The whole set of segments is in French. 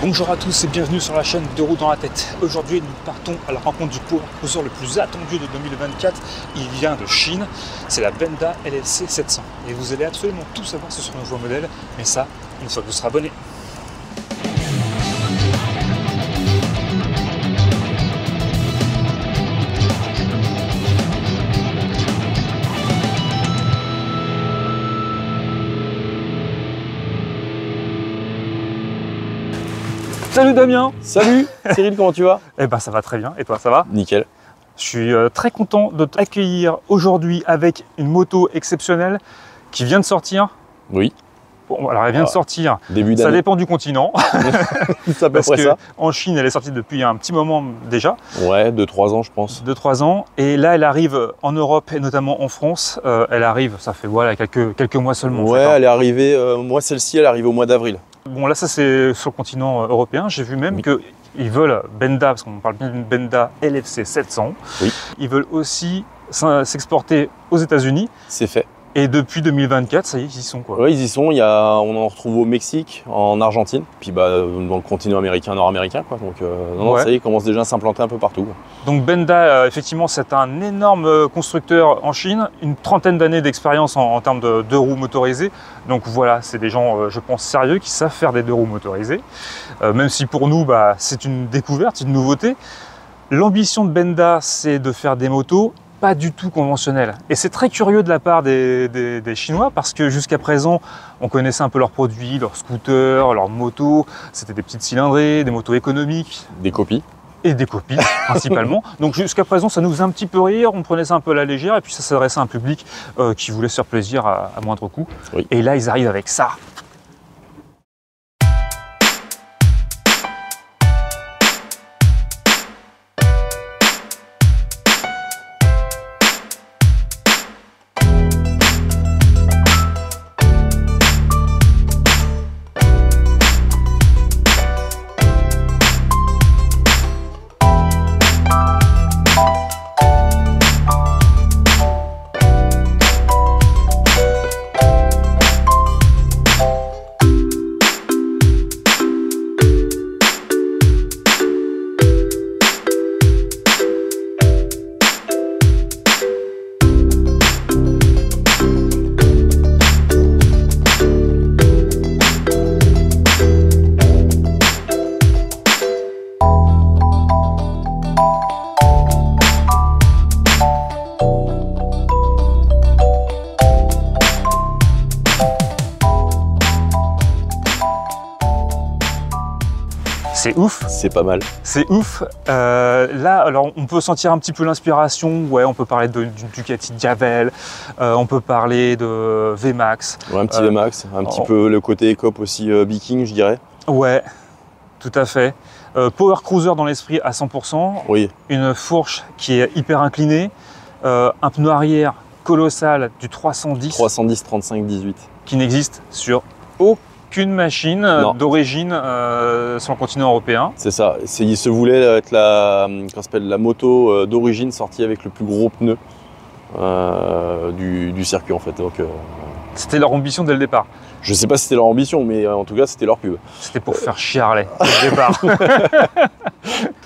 Bonjour à tous et bienvenue sur la chaîne Deux roues dans la tête. Aujourd'hui nous partons à la rencontre du power cruiser le plus attendu de 2024. Il vient de Chine, c'est la Benda LFC 700. Et vous allez absolument tout savoir sur ce nouveau modèle, mais ça une fois que vous serez abonné. Salut Damien. Salut Cyril, comment tu vas? Eh ben ça va très bien, et toi ça va? Nickel. Je suis très content de t'accueillir aujourd'hui avec une moto exceptionnelle qui vient de sortir. Oui. Bon, alors elle vient de sortir, début d'année. Ça dépend du continent. C'est à peu près ça. En Chine, elle est sortie depuis un petit moment déjà. Ouais, 2-3 ans je pense. 2-3 ans. Et là, elle arrive en Europe et notamment en France. Elle arrive, ça fait voilà, quelques mois seulement. Ouais, elle est arrivée, moi celle-ci, elle arrive au mois d'avril. Bon, là, ça c'est sur le continent européen. J'ai vu même qu'ils veulent Benda, parce qu'on parle bien d'une Benda LFC 700. Oui. Ils veulent aussi s'exporter aux États-Unis. C'est fait. Et depuis 2024, ça y est, ils y sont quoi. Ouais, ils y sont. On en retrouve au Mexique, en Argentine, puis dans le continent américain, nord-américain, quoi. Donc non, ça y est, ils commencent déjà à s'implanter un peu partout. Donc Benda, effectivement, c'est un énorme constructeur en Chine, une trentaine d'années d'expérience en termes de deux roues motorisées. Donc voilà, c'est des gens, je pense, sérieux qui savent faire des deux roues motorisées. Même si pour nous, c'est une découverte, une nouveauté. L'ambition de Benda, c'est de faire des motos pas du tout conventionnel. Et c'est très curieux de la part des Chinois parce que jusqu'à présent, on connaissait un peu leurs produits, leurs scooters, leurs motos. C'était des petites cylindrées, des motos économiques. Des copies. Et des copies, principalement. Donc jusqu'à présent, ça nous faisait un petit peu rire, on prenait ça un peu à la légère et puis ça s'adressait à un public qui voulait se faire plaisir à moindre coût. Oui. Et là, ils arrivent avec ça. C'est ouf. C'est pas mal. C'est ouf. Là, alors, on peut sentir un petit peu l'inspiration. Ouais, on peut parler d'une Ducati Diavel. On peut parler de VMAX. Ouais, un petit VMAX. Un petit peu le côté écope aussi Viking, je dirais. Ouais, tout à fait. Power Cruiser dans l'esprit à 100%. Oui. Une fourche qui est hyper inclinée. Un pneu arrière colossal du 310. 310, 35, 18. Qui n'existe sur aucune machine d'origine sur le continent européen. C'est ça. Il se voulait être la moto d'origine sortie avec le plus gros pneu du circuit en fait. Donc, c'était leur ambition dès le départ. Je sais pas si c'était leur ambition, mais en tout cas c'était leur pub. C'était pour faire chier Harley dès le départ.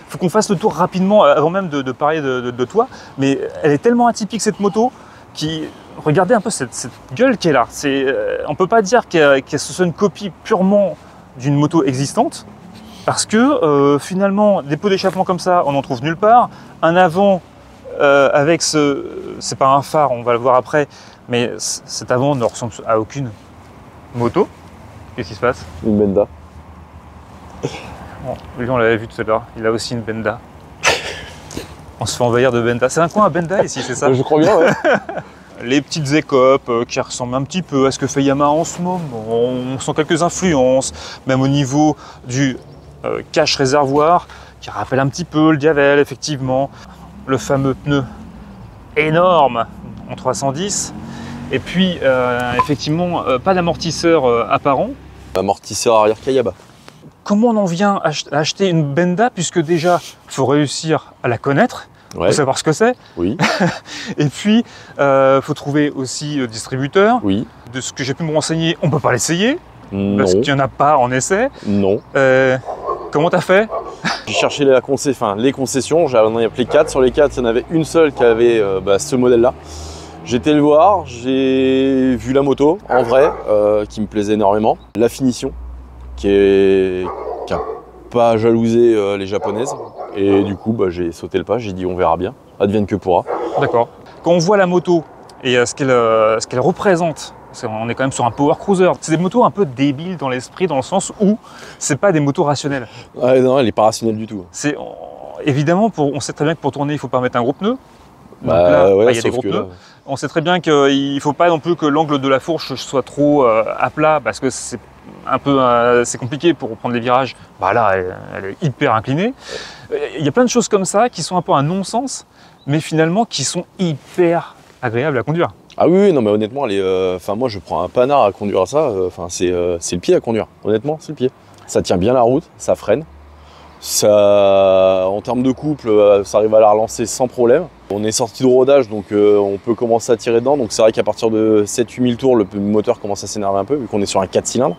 Faut qu'on fasse le tour rapidement avant même de parler de toi. Mais elle est tellement atypique cette moto qui... Regardez un peu cette gueule qui est là. On ne peut pas dire que ce soit une copie purement d'une moto existante parce que finalement, des pots d'échappement comme ça, on n'en trouve nulle part. Un avant avec c'est pas un phare, on va le voir après, mais cet avant ne ressemble à aucune moto. Qu'est-ce qui se passe? Une Benda. Bon, lui, on l'avait vu tout à l'heure, il a aussi une Benda. On se fait envahir de Benda. C'est un coin à Benda ici, c'est ça? Je crois bien, ouais. Les petites écopes qui ressemblent un petit peu à ce que fait Yamaha en ce moment. On sent quelques influences, même au niveau du cache réservoir, qui rappelle un petit peu le Diavel, effectivement. Le fameux pneu énorme en 310. Et puis, effectivement, pas d'amortisseur apparent. Amortisseur arrière Kayaba. Comment on en vient à acheter une Benda, puisque déjà, il faut réussir à la connaître. Ouais. Faut savoir ce que c'est. Oui. Et puis, faut trouver aussi le distributeur. Oui. De ce que j'ai pu me renseigner, on ne peut pas l'essayer. Non. Parce qu'il n'y en a pas en essai. Non. Comment t'as fait? J'ai cherché les concessions, j'en ai appelé 4. Sur les 4, il y en avait une seule qui avait ce modèle-là. J'étais le voir, j'ai vu la moto en vrai, qui me plaisait énormément. La finition, qui a pas jalousé les japonaises. Et du coup, j'ai sauté le pas, j'ai dit on verra bien, advienne que pourra. D'accord. Quand on voit la moto et ce qu'elle représente, on est quand même sur un power cruiser. C'est des motos un peu débiles dans l'esprit, dans le sens où c'est pas des motos rationnelles. Ouais, non, elle est pas rationnelle du tout. Évidemment, on sait très bien que pour tourner, il faut pas mettre un gros pneu. Donc il y a des gros pneus. On sait très bien qu'il ne faut pas non plus que l'angle de la fourche soit trop à plat, parce que c'est un peu c'est compliqué pour prendre les virages. Là, elle est hyper inclinée. Il y a plein de choses comme ça qui sont un peu un non-sens, mais finalement qui sont hyper agréables à conduire. Ah oui, non mais honnêtement, moi je prends un panard à conduire ça, c'est le pied à conduire, honnêtement c'est le pied. Ça tient bien la route, ça freine, en termes de couple, ça arrive à la relancer sans problème. On est sorti de rodage, donc on peut commencer à tirer dedans, donc c'est vrai qu'à partir de 7-8 000 tours, le moteur commence à s'énerver un peu, vu qu'on est sur un 4 cylindres.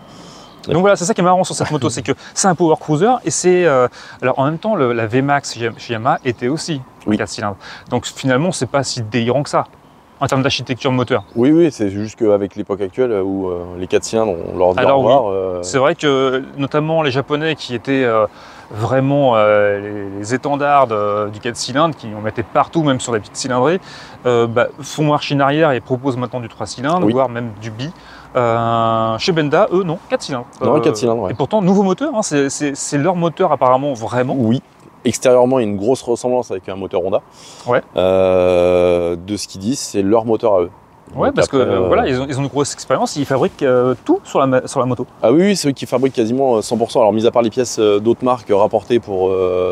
Donc voilà, c'est ça qui est marrant sur cette moto, c'est que c'est un power cruiser et c'est... alors en même temps, la VMAX chez Yamaha était aussi un 4 cylindres. Donc finalement, c'est pas si délirant que ça. En termes d'architecture moteur. Oui, c'est juste qu'avec l'époque actuelle où les 4 cylindres, on leur dit au revoir. C'est vrai que notamment les Japonais qui étaient vraiment les étendards du 4 cylindres, qui en mettaient partout, même sur les petites cylindrées, font marche en arrière et proposent maintenant du 3 cylindres, voire même du bi. Chez Benda, eux, non, 4 cylindres. Non, 4 cylindres, ouais. Et pourtant, nouveau moteur, hein, c'est leur moteur apparemment vraiment. Oui. Extérieurement, il y a une grosse ressemblance avec un moteur Honda. Ouais. De ce qu'ils disent, c'est leur moteur à eux. Ouais, parce que voilà, ils ont une grosse expérience, ils fabriquent tout sur la moto. Ah oui, c'est eux qui fabriquent quasiment 100%. Alors, mis à part les pièces d'autres marques rapportées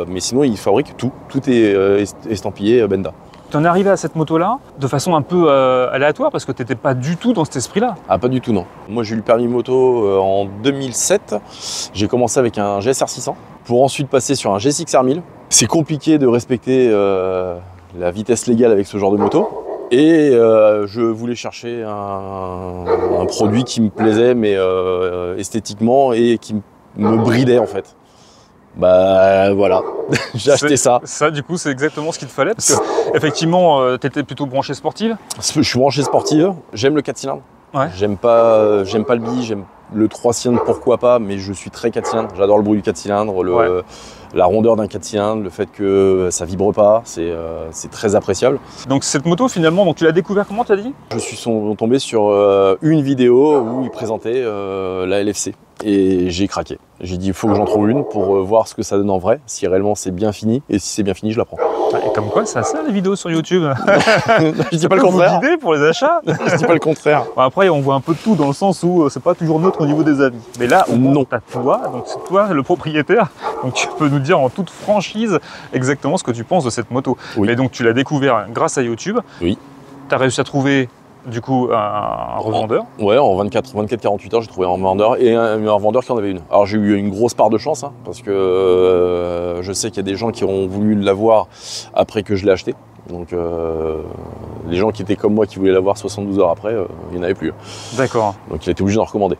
mais sinon, ils fabriquent tout. Tout est estampillé Benda. Tu en es arrivé à cette moto-là de façon un peu aléatoire parce que tu n'étais pas du tout dans cet esprit-là. Ah, pas du tout, non. Moi, j'ai eu le permis moto en 2007. J'ai commencé avec un GSR 600 pour ensuite passer sur un GSX R1000. C'est compliqué de respecter la vitesse légale avec ce genre de moto. Et je voulais chercher un produit qui me plaisait, mais esthétiquement, et qui me bridait en fait. Voilà, j'ai acheté ça. Ça, du coup, c'est exactement ce qu'il te fallait, parce que effectivement, tu étais plutôt branché sportive. Je suis branché sportive, j'aime le 4 cylindres. Ouais. J'aime pas le bi, j'aime le 3 cylindres, pourquoi pas, mais je suis très 4 cylindres. J'adore le bruit du 4 cylindres, la rondeur d'un 4 cylindres, le fait que ça vibre pas, c'est très appréciable. Donc cette moto, finalement, donc tu l'as découvert comment, tu as dit? Je suis tombé sur une vidéo où il présentait la LFC. Et j'ai craqué. J'ai dit il faut que j'en trouve une pour voir ce que ça donne en vrai, si réellement c'est bien fini, et si c'est bien fini, je la prends. Et comme quoi, ça sert les vidéos sur YouTube. Je dis pas le contraire. Vous guider pour les achats. Je dis pas le contraire. Après, on voit un peu de tout dans le sens où c'est pas toujours neutre au niveau des avis. Mais là, non, t'as toi, donc c'est toi le propriétaire. Donc tu peux nous dire en toute franchise exactement ce que tu penses de cette moto. Oui. Et donc tu l'as découvert grâce à YouTube. Oui. Tu as réussi à trouver du coup un revendeur. Ouais, en 24-48 heures, j'ai trouvé un revendeur et un revendeur qui en avait une. Alors j'ai eu une grosse part de chance, hein, parce que je sais qu'il y a des gens qui ont voulu l'avoir après que je l'ai acheté. Donc les gens qui étaient comme moi qui voulaient l'avoir 72 heures après, il n'y en avait plus. D'accord. Donc il a été obligé d'en recommander.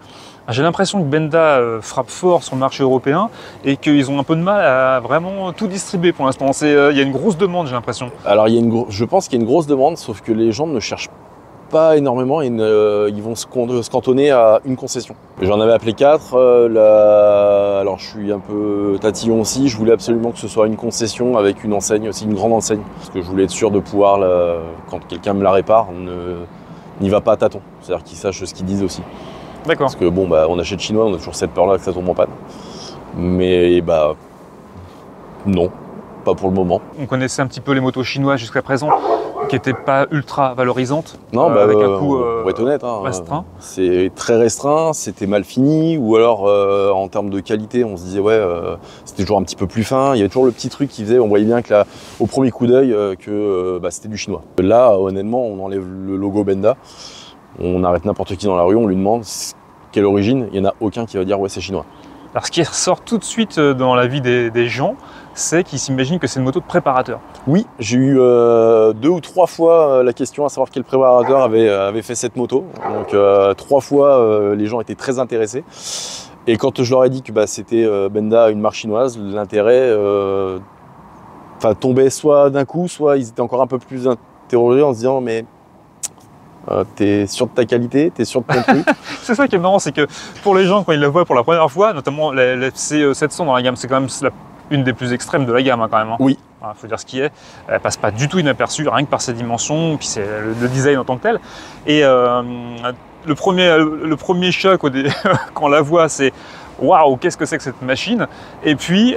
J'ai l'impression que Benda frappe fort sur le marché européen et qu'ils ont un peu de mal à vraiment tout distribuer pour l'instant. Il y a une grosse demande, j'ai l'impression. Alors je pense qu'il y a une grosse demande, sauf que les gens ne cherchent pas énormément et ils vont se cantonner à une concession. J'en avais appelé 4. Alors je suis un peu tatillon aussi. Je voulais absolument que ce soit une concession avec une enseigne, aussi une grande enseigne. Parce que je voulais être sûr de pouvoir, quand quelqu'un me la répare, n'y va pas à tâtons. C'est-à-dire qu'ils sachent ce qu'ils disent aussi. D'accord. Parce que bon, on achète chinois, on a toujours cette peur-là que ça tombe en panne. Mais non, pas pour le moment. On connaissait un petit peu les motos chinoises jusqu'à présent, qui n'étaient pas ultra valorisantes. Non, avec un coût pour être honnête, restreint. C'est très restreint, c'était mal fini, ou alors en termes de qualité, on se disait c'était toujours un petit peu plus fin. Il y avait toujours le petit truc qui faisait, on voyait bien que au premier coup d'œil que c'était du chinois. Là, honnêtement, on enlève le logo Benda. On arrête n'importe qui dans la rue, on lui demande quelle origine, il n'y en a aucun qui va dire ouais c'est chinois. Alors ce qui ressort tout de suite dans la vie des gens, c'est qu'ils s'imaginent que c'est une moto de préparateur. Oui, j'ai eu 2 ou 3 fois la question à savoir quel préparateur avait fait cette moto. Donc 3 fois les gens étaient très intéressés. Et quand je leur ai dit que bah, c'était Benda, une marque chinoise, l'intérêt tombait soit d'un coup, soit ils étaient encore un peu plus interrogés en se disant mais t'es sûr de ta qualité, t'es sûr de ton truc. C'est ça qui est marrant, c'est que pour les gens, quand ils la voient pour la première fois, notamment la FC700 dans la gamme, c'est quand même une des plus extrêmes de la gamme, hein, quand même. Hein. Oui. Il faut dire ce qui est. Elle passe pas du tout inaperçue, rien que par ses dimensions, puis c'est le design en tant que tel. Et le premier choc quand on la voit, c'est waouh, qu'est-ce que c'est que cette machine? Et puis,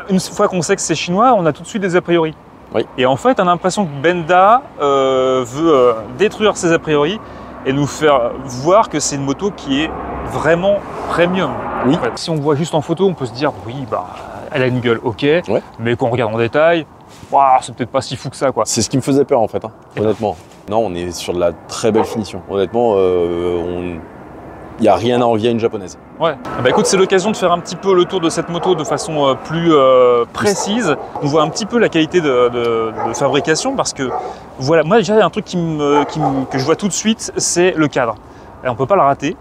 une fois qu'on sait que c'est chinois, on a tout de suite des a priori. Oui. Et en fait, on a l'impression que Benda veut détruire ces a priori et nous faire voir que c'est une moto qui est vraiment premium. Oui. En fait. Si on voit juste en photo, on peut se dire oui, bah, elle a une gueule, ok, ouais. Mais quand on regarde en détail, wow, c'est peut-être pas si fou que ça, quoi. C'est ce qui me faisait peur en fait, hein, honnêtement. Non, on est sur de la très belle finition. Honnêtement, il n'y a rien à envier à une japonaise. Ouais. Bah écoute, c'est l'occasion de faire un petit peu le tour de cette moto de façon plus précise. On voit un petit peu la qualité de fabrication parce que voilà, moi déjà un truc que je vois tout de suite, c'est le cadre. Et on peut pas le rater.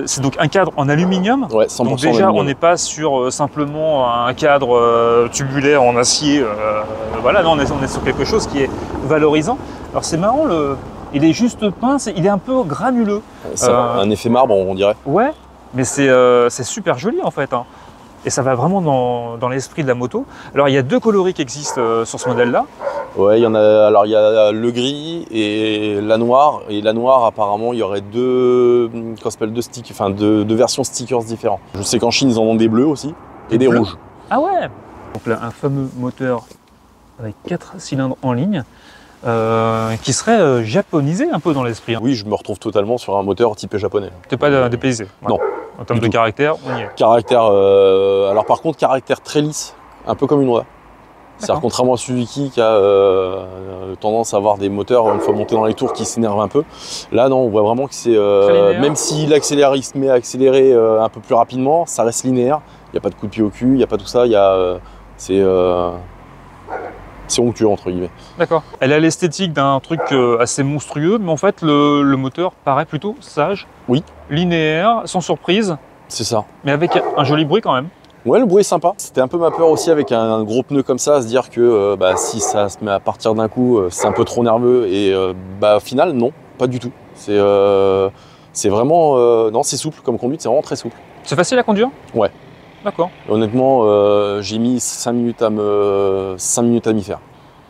C'est donc un cadre en aluminium. Ouais, 100% donc déjà, aluminium. on n'est pas sur simplement un cadre tubulaire en acier. Voilà, non, on est sur quelque chose qui est valorisant. Alors c'est marrant, il est juste peint, il est un peu granuleux. C'est un effet marbre, on dirait. Ouais, mais c'est super joli en fait. Hein. Et ça va vraiment dans l'esprit de la moto. Alors il y a deux coloris qui existent sur ce modèle-là. Ouais, il y en a. Alors il y a le gris et la noire. Et la noire, apparemment, il y aurait deux versions stickers différents. Je sais qu'en Chine, ils en ont des bleus aussi et des rouges. Ah ouais. Donc là, un fameux moteur avec 4 cylindres en ligne. Qui serait japonisé un peu dans l'esprit. Hein. Oui, je me retrouve totalement sur un moteur typé japonais. T'es pas dépaysé? Non. En termes de caractère, on y est. Caractère, alors par contre, caractère très lisse, un peu comme une Honda. C'est-à-dire contrairement à Suzuki qui a tendance à avoir des moteurs, une fois monté dans les tours, qui s'énervent un peu. Là, non, on voit vraiment que c'est... même s'il accélère, il se met à accélérer un peu plus rapidement, ça reste linéaire. Il n'y a pas de coup de pied au cul, il n'y a pas tout ça. C'est onctueux, entre guillemets. D'accord. Elle a l'esthétique d'un truc assez monstrueux, mais en fait, le moteur paraît plutôt sage. Oui. Linéaire, sans surprise. C'est ça. Mais avec un joli bruit quand même. Ouais, le bruit est sympa. C'était un peu ma peur aussi avec un gros pneu comme ça, à se dire que si ça se met à partir d'un coup, c'est un peu trop nerveux. Et au final, non, pas du tout. C'est vraiment... non, c'est souple comme conduite, c'est vraiment très souple. C'est facile à conduire? Ouais. D'accord. Honnêtement, j'ai mis 5 minutes à m'y faire.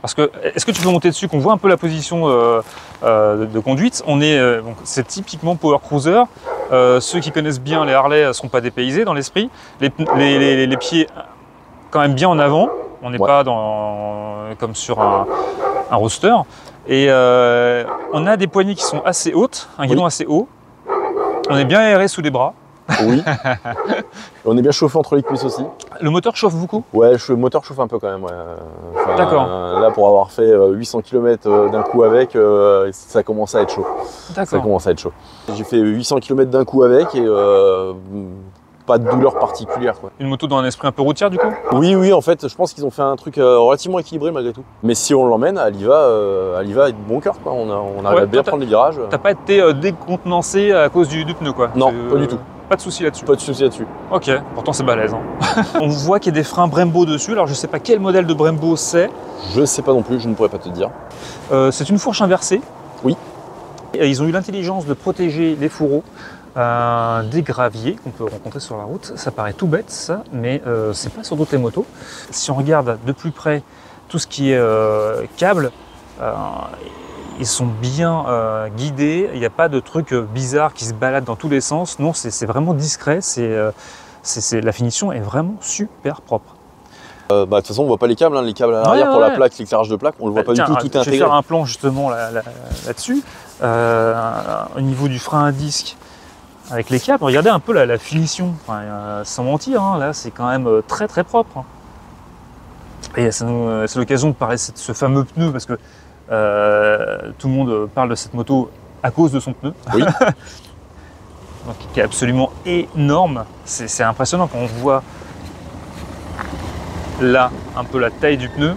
Parce que, est-ce que tu peux monter dessus, qu'on voit un peu la position de conduite? C'est typiquement Power Cruiser. Ceux qui connaissent bien les Harley ne seront pas dépaysés dans l'esprit. Les pieds quand même bien en avant. On n'est pas comme sur un roadster. Et on a des poignées qui sont assez hautes, un guidon assez haut. On est bien aéré sous les bras. Oui. On est bien chauffé entre les cuisses aussi. Le moteur chauffe beaucoup? Ouais, le moteur chauffe un peu quand même. Ouais. D'accord. Là, pour avoir fait 800 km d'un coup avec, ça commence à être chaud. D'accord. Ça commence à être chaud. J'ai fait 800 km d'un coup avec et pas de douleur particulière, quoi. Une moto dans un esprit un peu routière du coup? Oui, en fait, je pense qu'ils ont fait un truc relativement équilibré malgré tout. Mais si on l'emmène, elle y va avec bon cœur, quoi. On arrive à bien prendre les virages. T'as pas été décontenancé à cause du pneu, quoi? Non, pas du tout. Pas de souci là-dessus. Pas de souci là-dessus. Ok, pourtant c'est balèze. Hein. On voit qu'il y a des freins Brembo dessus. Alors je sais pas quel modèle de Brembo c'est. Je sais pas non plus, je ne pourrais pas te dire. C'est une fourche inversée. Oui. Et ils ont eu l'intelligence de protéger les fourreaux des graviers qu'on peut rencontrer sur la route. Ça paraît tout bête ça, mais c'est pas sur toutes les motos. Si on regarde de plus près tout ce qui est câble, ils sont bien guidés, il n'y a pas de trucs bizarres qui se baladent dans tous les sens. Non, c'est vraiment discret, la finition est vraiment super propre. De toute façon, on voit pas les câbles, hein. Les câbles à l'arrière pour la plaque, l'éclairage de plaque, on le voit pas du tout, tout est intégré. Je vais faire un plan justement là-dessus. Au niveau du frein à disque, avec les câbles, regardez un peu la finition, enfin, sans mentir, hein, là c'est quand même très très propre. Hein. Et c'est l'occasion de parler de ce fameux pneu, parce que tout le monde parle de cette moto à cause de son pneu. Oui. Donc, qui est absolument énorme. C'est impressionnant quand on voit là un peu la taille du pneu.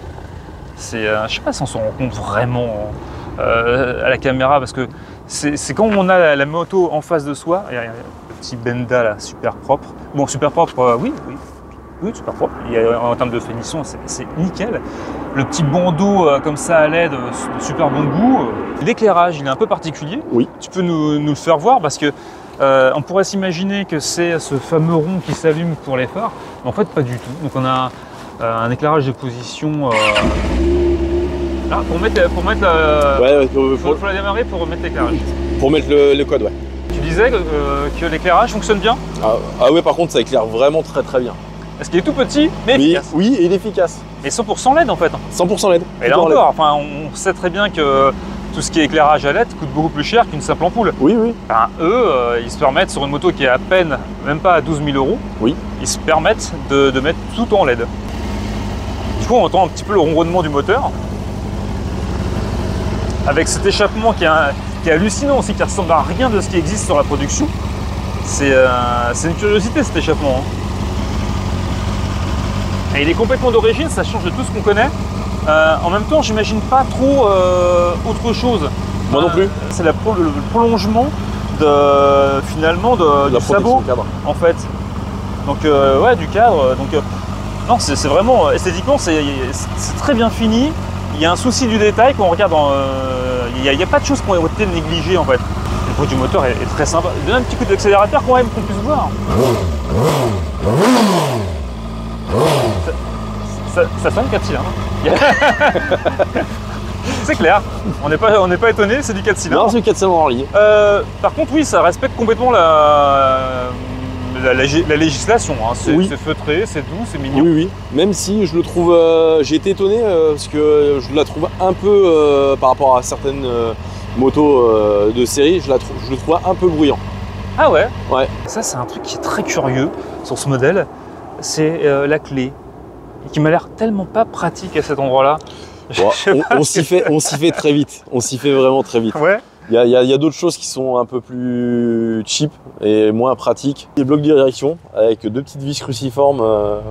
Je sais pas si on se rend compte vraiment à la caméra, parce que c'est quand on a la moto en face de soi, petit Benda là, super propre. Bon, super propre, oui, super propre. En termes de finition, c'est nickel. Le petit bandeau comme ça à LED, de super bon goût. L'éclairage, il est un peu particulier. Oui. Tu peux nous le faire voir parce que on pourrait s'imaginer que c'est ce fameux rond qui s'allume pour les phares, mais en fait pas du tout. Donc on a un éclairage de position. Là, pour mettre faut la démarrer pour remettre l'éclairage. Pour mettre le code, ouais. Tu disais que l'éclairage fonctionne bien. Ah ouais, par contre, ça éclaire vraiment très très bien. Parce qu'il est tout petit, mais efficace. Oui, et il est efficace. Et 100% LED en fait. 100% LED. Et là encore, enfin, on sait très bien que tout ce qui est éclairage à LED coûte beaucoup plus cher qu'une simple ampoule. Oui, oui. Enfin, eux, ils se permettent sur une moto qui est à peine, même pas à 12 000 €, oui. Ils se permettent de mettre tout en LED. Du coup, on entend un petit peu le ronronnement du moteur. Avec cet échappement qui est hallucinant aussi, qui ressemble à rien de ce qui existe sur la production. C'est une curiosité cet échappement. Et il est complètement d'origine, ça change de tout ce qu'on connaît. En même temps, j'imagine pas trop autre chose. Moi non plus. C'est le prolongement finalement du sabot, en fait. Donc ouais, du cadre. Donc non, c'est vraiment esthétiquement, c'est très bien fini. Il y a un souci du détail quand on regarde. Il n'y a pas de choses qui ont été négligées en fait. Le bruit du moteur est très sympa. Donne un petit coup d'accélérateur quand même qu'on puisse voir. Ça sonne 4 cylindres. C'est clair, on n'est pas étonné, c'est du 4 cylindres. Non, c'est du 4 cylindres en ligne. Par contre, oui, ça respecte complètement la législation. Hein. C'est feutré, c'est doux, c'est mignon. Oui, oui. Même si je le trouve, j'ai été étonné parce que je la trouve un peu, par rapport à certaines motos de série, je le trouve un peu bruyant. Ah ouais? Ouais. Ça, c'est un truc qui est très curieux sur ce modèle, c'est la clé, qui m'a l'air tellement pas pratique à cet endroit-là. Bon, on s'y fait très vite, on s'y fait vraiment très vite. Ouais. Il y a d'autres choses qui sont un peu plus cheap et moins pratiques. Des blocs de direction avec 2 petites vis cruciformes,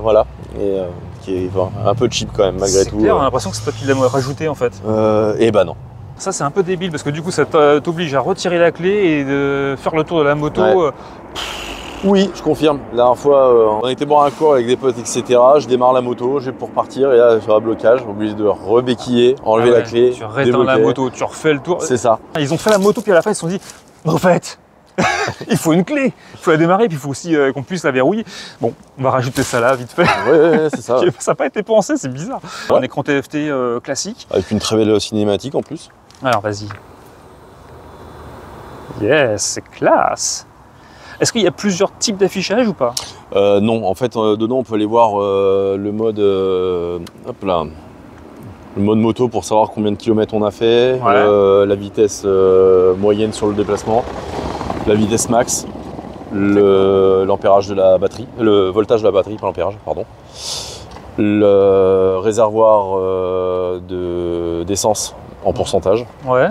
voilà, et qui est un peu cheap quand même malgré tout. C'est clair, on a l'impression que c'est toi qui l'as rajouté en fait. Et bah non. Ça c'est un peu débile parce que du coup ça t'oblige à retirer la clé et de faire le tour de la moto. Ouais. Oui, je confirme. La dernière fois, on était boire un cours avec des potes, etc. Je démarre la moto, j'ai pour partir et là, sur un blocage, obligé de rebéquiller, enlever la clé. Tu réteins la moto, tu refais le tour. C'est ça. Ils ont fait la moto, puis à la fin, ils se sont dit, en fait, il faut une clé, il faut la démarrer, puis il faut aussi qu'on puisse la verrouiller. Bon, on va rajouter ça là, vite fait. Ouais, c'est ça. Ça n'a pas été pensé, c'est bizarre. Ouais. Un écran TFT classique. Avec une très belle cinématique en plus. Alors, vas-y. Yes, c'est classe. Est-ce qu'il y a plusieurs types d'affichage ou pas? Non, en fait, dedans, on peut aller voir le mode moto pour savoir combien de kilomètres on a fait, ouais. La vitesse moyenne sur le déplacement, la vitesse max, l'ampérage de la batterie, le voltage de la batterie, pas l'ampérage, pardon, le réservoir d'essence en pourcentage. Ouais.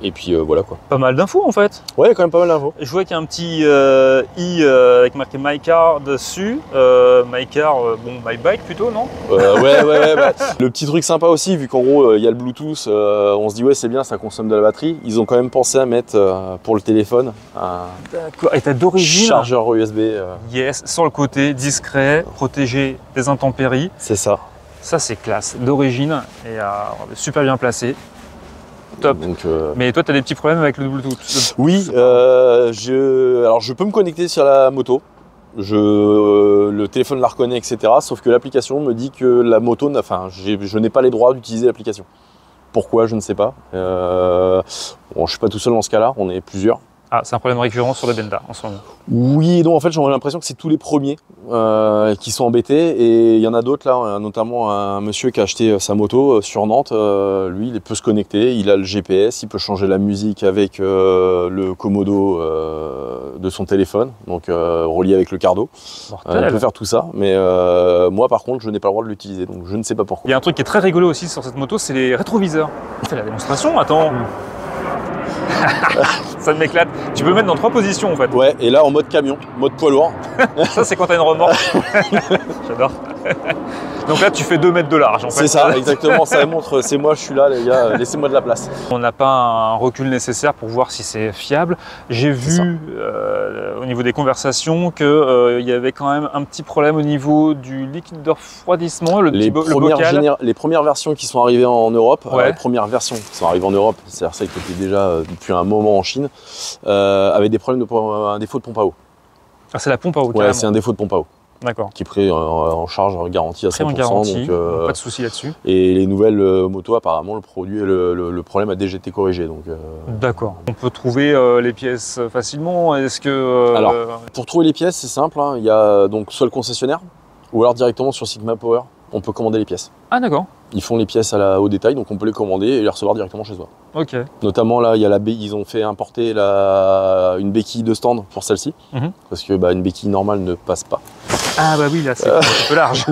Et puis voilà quoi. Pas mal d'infos en fait. Ouais, quand même pas mal d'infos. Je vois qu'il y a un petit i avec marqué My Car dessus. My Car, bon, My Bike plutôt, non? Ouais. Bah, le petit truc sympa aussi, vu qu'en gros il y a le Bluetooth, on se dit ouais c'est bien, ça consomme de la batterie. Ils ont quand même pensé à mettre pour le téléphone un d'origine chargeur USB. Yes, sur le côté, discret, protégé des intempéries. C'est ça. Ça c'est classe, d'origine et super bien placé. Top. Donc, mais toi, tu as des petits problèmes avec le Bluetooth? Oui, alors je peux me connecter sur la moto. Le téléphone la reconnaît, etc. Sauf que l'application me dit que la moto, je n'ai pas les droits d'utiliser l'application. Pourquoi? Je ne sais pas. Bon, je ne suis pas tout seul dans ce cas-là, on est plusieurs. Ah, c'est un problème récurrent sur le Benda en ce moment. Oui et non, en fait, j'ai l'impression que c'est tous les premiers qui sont embêtés. Et il y en a d'autres là, notamment un monsieur qui a acheté sa moto sur Nantes. Lui, il peut se connecter, il a le GPS, il peut changer la musique avec le Komodo de son téléphone, donc relié avec le Cardo. Il peut faire tout ça, mais moi par contre, je n'ai pas le droit de l'utiliser, donc je ne sais pas pourquoi. Il y a un truc qui est très rigolo aussi sur cette moto, c'est les rétroviseurs. C'est la démonstration, attends. Ça m'éclate. Tu peux le mettre dans 3 positions en fait. Ouais, et là en mode camion, mode poids lourd. Ça c'est quand t'as une remorque. J'adore. Donc là, tu fais 2 mètres de large en fait. C'est ça, exactement, ça montre, c'est moi, je suis là les gars, laissez-moi de la place. On n'a pas un recul nécessaire pour voir si c'est fiable. J'ai vu au niveau des conversations qu'il y avait quand même un petit problème au niveau du liquide de refroidissement, le bocal. Les premières versions qui sont arrivées en Europe, Ouais. les premières versions qui sont arrivées en Europe, c'est-à-dire celles qui étaient déjà depuis un moment en Chine, avaient des problèmes un défaut de pompe à eau. Ah, c'est la pompe à eau, Ouais, carrément. c'est un défaut de pompe à eau D'accord. qui est pris en charge, garantie à 100%. Pris en garantie, donc, pas de souci là-dessus. et les nouvelles motos, apparemment, le problème a déjà été corrigé. Donc, D'accord. On peut trouver les pièces facilement. Est-ce que Alors, pour trouver les pièces, c'est simple. Hein. Il y a donc soit le concessionnaire, ou alors directement sur Sigma Power, on peut commander les pièces. Ah d'accord. Ils font les pièces au détail, donc on peut les commander et les recevoir directement chez soi. Ok. Notamment là, il y a ils ont fait importer une béquille de stand pour celle-ci, parce que une béquille normale ne passe pas. Ah bah oui, là c'est un peu large.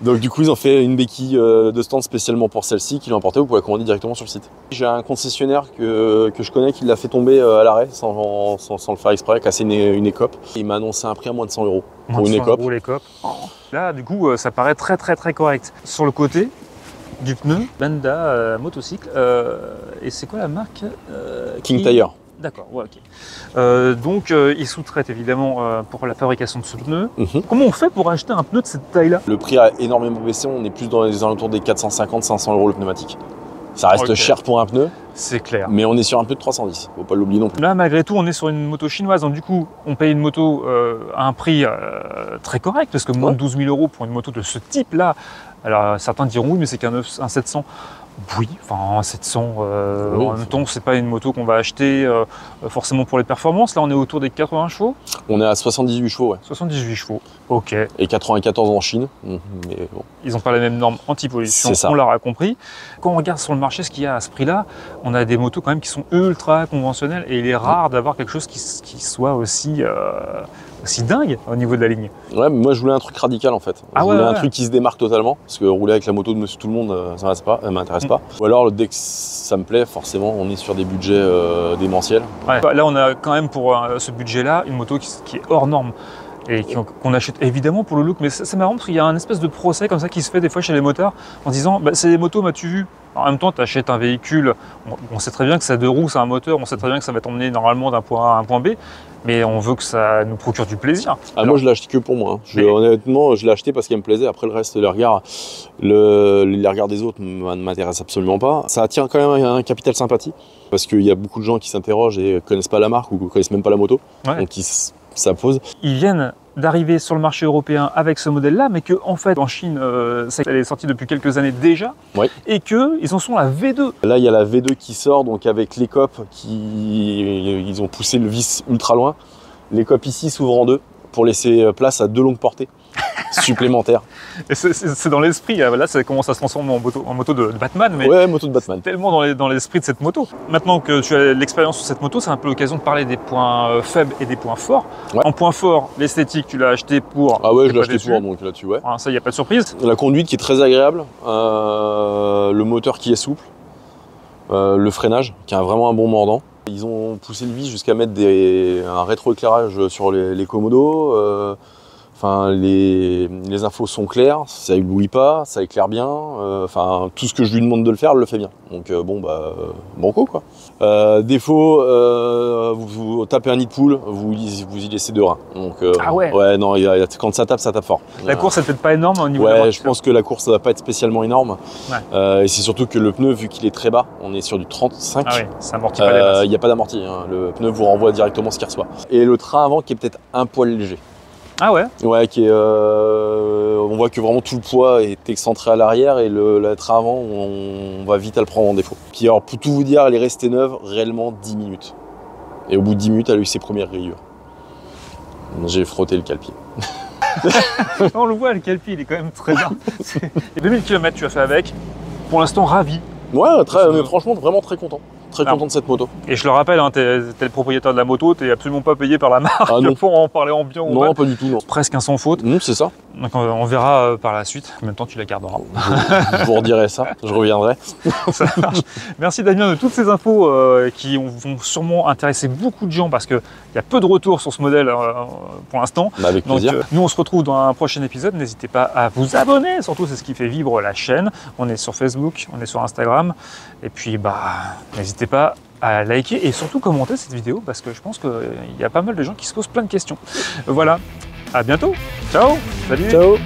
Donc du coup, ils ont fait une béquille de stand spécialement pour celle-ci, qu'ils l'ont importée, vous pouvez la commander directement sur le site. J'ai un concessionnaire que je connais qui l'a fait tomber à l'arrêt, sans le faire exprès, casser une écope. Il m'a annoncé un prix à moins de 100 € pour une écope. Là, du coup, ça paraît très correct. Sur le côté du pneu, Benda motocycle, et c'est quoi la marque King Tire. D'accord, ouais, ok. Donc, ils sous-traitent évidemment pour la fabrication de ce pneu. Comment on fait pour acheter un pneu de cette taille-là? Le prix a énormément baissé, on est plus dans les alentours des 450-500 € le pneumatique. Ça reste cher pour un pneu, c'est clair. Mais on est sur un pneu de 310, faut pas l'oublier non plus. Là, malgré tout, on est sur une moto chinoise, donc du coup, on paye une moto à un prix très correct, parce que moins de 12 000 € pour une moto de ce type-là. Alors, certains diront oui, mais c'est qu'un 700. Oui, enfin un 700, oui, en même temps c'est pas une moto qu'on va acheter forcément pour les performances. Là on est autour des 80 chevaux. On est à 78 chevaux, ouais. 78 chevaux, ok. Et 94 en Chine, mais bon. Ils n'ont pas les mêmes normes anti-pollution, on l'aura compris. Quand on regarde sur le marché ce qu'il y a à ce prix-là, on a des motos quand même qui sont ultra conventionnelles et il est rare d'avoir quelque chose qui soit aussi dingue au niveau de la ligne. Ouais, mais moi je voulais un truc radical en fait. Je voulais un truc qui se démarque totalement, parce que rouler avec la moto de Monsieur Tout le Monde, ça m'intéresse pas. Ou alors dès que ça me plaît, forcément, on est sur des budgets démentiels. Ouais. Là, on a quand même pour ce budget-là une moto qui est hors norme et qu'on achète évidemment pour le look. Mais c'est marrant parce qu'il y a un espèce de procès comme ça qui se fait des fois chez les motards en disant c'est des motos, m'as-tu vu? En même temps, tu achètes un véhicule, on sait très bien que ça a 2 roues, c'est un moteur, on sait très bien que ça va t'emmener normalement d'un point A à un point B, mais on veut que ça nous procure du plaisir. Alors, moi, je l'ai acheté que pour moi. Hein. Honnêtement, je l'ai acheté parce qu'elle me plaisait. Après, le reste, les regards des autres ne m'intéressent absolument pas. Ça attire quand même un capital sympathie, parce qu'il y a beaucoup de gens qui s'interrogent et ne connaissent pas la marque ou ne connaissent même pas la moto, donc ça pose. Ils viennent d'arriver sur le marché européen avec ce modèle-là, mais qu'en fait, en Chine, elle est sortie depuis quelques années déjà, et qu'ils en sont à la V2. Là, il y a la V2 qui sort, donc avec l'écope, ils ont poussé le vis ultra loin. L'écope ici s'ouvre en deux pour laisser place à 2 longues portées supplémentaires. Et c'est dans l'esprit, là ça commence à se transformer en moto de Batman, mais ouais, moto de Batman. Tellement dans l'esprit de cette moto. Maintenant que tu as l'expérience sur cette moto, c'est un peu l'occasion de parler des points faibles et des points forts. Ouais. En point fort, l'esthétique, tu l'as acheté pour... Ah ouais, je l'ai acheté pour, donc là-dessus, ouais. Ah, ça, il n'y a pas de surprise. La conduite qui est très agréable, le moteur qui est souple, le freinage qui a vraiment un bon mordant. Ils ont poussé le vis jusqu'à mettre un rétroéclairage sur les commodos. Enfin, les infos sont claires, ça éblouit pas, ça éclaire bien. Enfin, tout ce que je lui demande de le faire, elle le fait bien. Donc banco quoi. Défaut, vous tapez un nid de poule, vous y laissez 2 reins. Donc ah ouais. Ouais, non, quand ça tape fort. La course est peut-être pas énorme au niveau de la voiture. Je pense que la course ça va pas être spécialement énorme. Ouais. Et c'est surtout que le pneu, vu qu'il est très bas, on est sur du 35. Ah oui, ça amortit pas les masses. Il n'y a pas d'amorti, hein. Le pneu vous renvoie directement ce qu'il reçoit. Et le train avant qui est peut-être un poil léger. Ah ouais? Ouais, on voit que vraiment tout le poids est excentré à l'arrière et le train avant, on va vite à le prendre en défaut. Puis alors, pour tout vous dire, elle est restée neuve réellement 10 minutes. Et au bout de 10 minutes, elle a eu ses premières rayures. J'ai frotté le cale-pied. On le voit, le cale-pied, il est quand même très bien. 2000 km tu as fait avec. Pour l'instant, ravi. Ouais, mais franchement, vraiment très content. Très content de cette moto. Et je le rappelle, hein, t'es le propriétaire de la moto, t'es absolument pas payé par la marque non. pour en parler en bien ou Non, mal. pas du tout, non. Presque un sans faute. C'est ça. Donc on verra par la suite. En même temps, tu la garderas. Je vous redirai ça, je reviendrai. Ça marche. Merci Damien de toutes ces infos qui vont sûrement intéresser beaucoup de gens parce qu'il y a peu de retours sur ce modèle pour l'instant. Bah, avec plaisir. Donc nous on se retrouve dans un prochain épisode. N'hésitez pas à vous abonner, surtout c'est ce qui fait vivre la chaîne. On est sur Facebook, on est sur Instagram. Et puis n'hésitez pas à liker et surtout commenter cette vidéo parce que je pense qu'il y a pas mal de gens qui se posent plein de questions. Voilà, à bientôt. Ciao. Salut. Ciao.